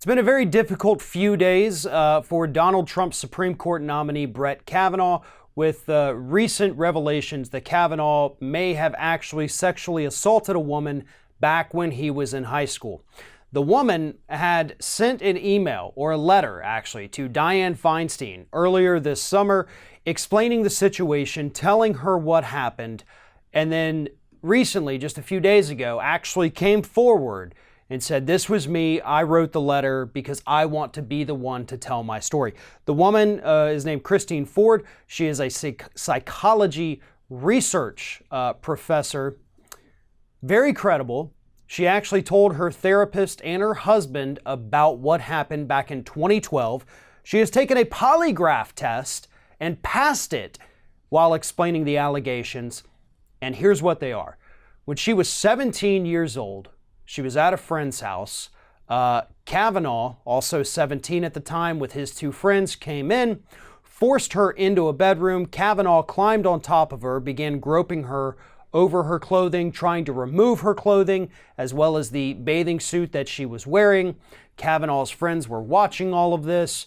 been a very difficult few days for Donald Trump's Supreme Court nominee Brett Kavanaugh, with recent revelations that Kavanaugh may have actually sexually assaulted a woman back when he was in high school. The woman had sent an email, or a letter actually, to Dianne Feinstein earlier this summer explaining the situation, telling her what happened, and then recently, just a few days ago, actually came forward and said, "This was me. I wrote the letter because I want to be the one to tell my story." The woman is named Christine Ford. She is a psychology research professor. Very credible. She actually told her therapist and her husband about what happened back in 2012. She has taken a polygraph test and passed it while explaining the allegations. And here's what they are. When she was 17 years old, she was at a friend's house. Kavanaugh, also 17 at the time, with his two friends, came in, forced her into a bedroom. Kavanaugh climbed on top of her, began groping her over her clothing, trying to remove her clothing, as well as the bathing suit that she was wearing. Kavanaugh's friends were watching all of this.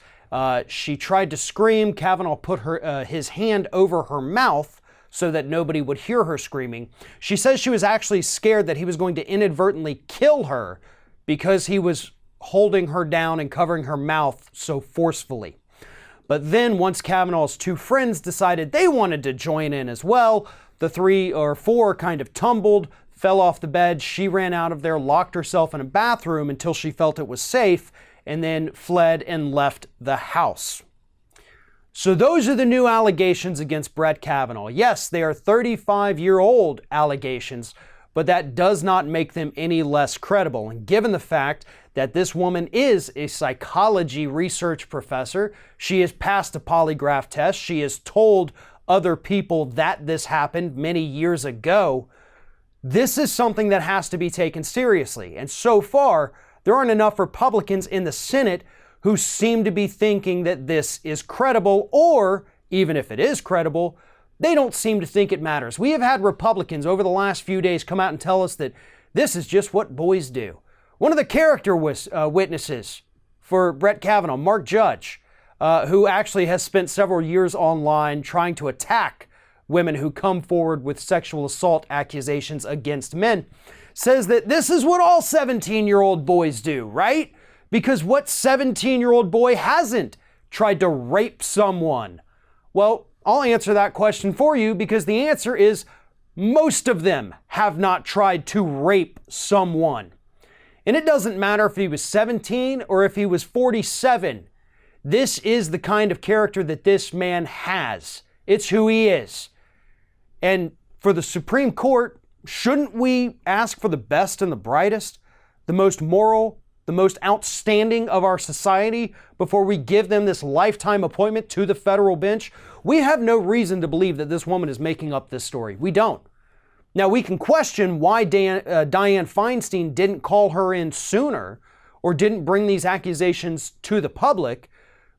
She tried to scream. Kavanaugh put his hand over her mouth so that nobody would hear her screaming. She says she was actually scared that he was going to inadvertently kill her because he was holding her down and covering her mouth so forcefully. But then once Kavanaugh's two friends decided they wanted to join in as well, the three or four kind of tumbled, fell off the bed. She ran out of there, locked herself in a bathroom until she felt it was safe, and then fled and left the house. So those are the new allegations against Brett Kavanaugh. Yes, they are 35-year-old allegations, but that does not make them any less credible. And given the fact that this woman is a psychology research professor, she has passed a polygraph test, she has told other people that this happened many years ago, this is something that has to be taken seriously. And so far, there aren't enough Republicans in the Senate who seem to be thinking that this is credible, or even if it is credible, they don't seem to think it matters. We have had Republicans over the last few days come out and tell us that this is just what boys do. One of the character witnesses for Brett Kavanaugh, Mark Judge, who actually has spent several years online trying to attack women who come forward with sexual assault accusations against men, says that this is what all 17-year-old boys do, right? Because what 17-year-old boy hasn't tried to rape someone? Well, I'll answer that question for you, because the answer is most of them have not tried to rape someone. And it doesn't matter if he was 17 or if he was 47. This is the kind of character that this man has. It's who he is. And for the Supreme Court, shouldn't we ask for the best and the brightest, the most moral, the most outstanding of our society before we give them this lifetime appointment to the federal bench? We have no reason to believe that this woman is making up this story. We don't. Now, we can question why Dianne Feinstein didn't call her in sooner or didn't bring these accusations to the public,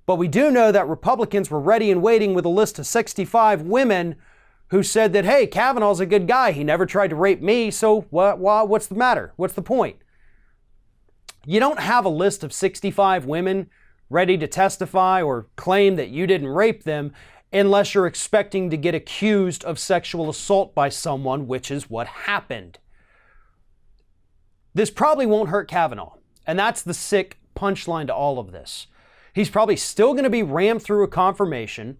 but we do know that Republicans were ready and waiting with a list of 65 women who said that, hey, Kavanaugh's a good guy. He never tried to rape me, so what's the matter? What's the point? You don't have a list of 65 women ready to testify or claim that you didn't rape them unless you're expecting to get accused of sexual assault by someone, which is what happened. This probably won't hurt Kavanaugh, and that's the sick punchline to all of this. He's probably still going to be rammed through a confirmation.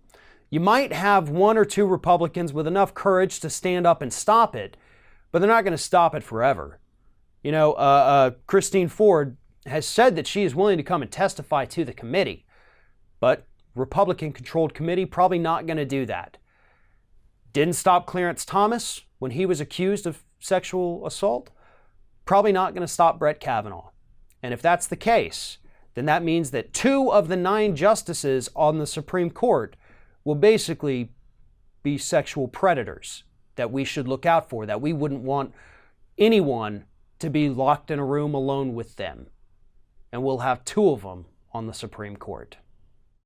You might have one or two Republicans with enough courage to stand up and stop it, but they're not going to stop it forever. You know, Christine Ford has said that she is willing to come and testify to the committee, but Republican-controlled committee probably not going to do that. Didn't stop Clarence Thomas when he was accused of sexual assault. Probably not going to stop Brett Kavanaugh. And if that's the case, then that means that 2 of the 9 justices on the Supreme Court will basically be sexual predators that we should look out for, that we wouldn't want anyone to be locked in a room alone with them. And we'll have 2 of them on the Supreme Court.